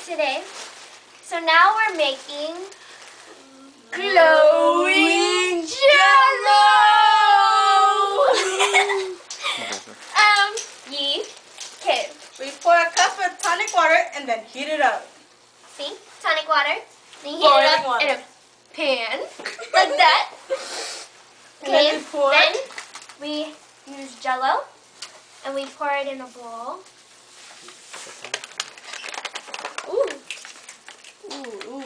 today. So now we're making glowing jello. Okay. We pour a cup of tonic water and then heat it up. See? Tonic water. Then you heat it up in a pan. Like that. Okay. Then we use jello. And we pour it in a bowl. Ooh. Ooh.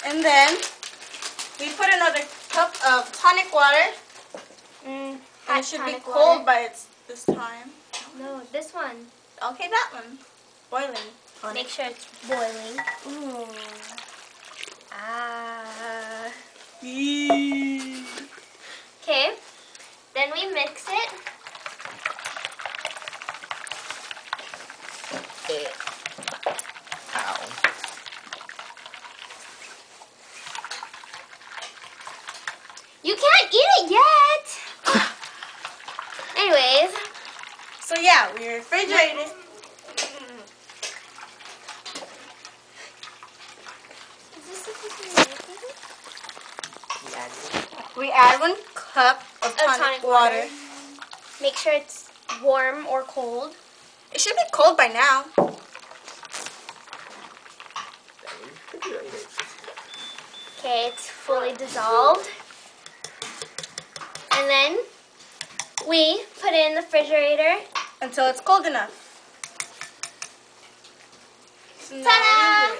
And then we put another cup of tonic water. And it should be cold by this time. No, this one. Okay, that one. Boiling. Make sure it's boiling. Ooh. Okay. Then we mix it. Ow. You can't eat it yet. Anyways. So yeah, we refrigerated. Is this supposed to be We add 1 cup of tonic water. Make sure it's warm or cold. It should be cold by now. Okay, it's fully dissolved. And then we put it in the refrigerator. Until it's cold enough. Ta-da!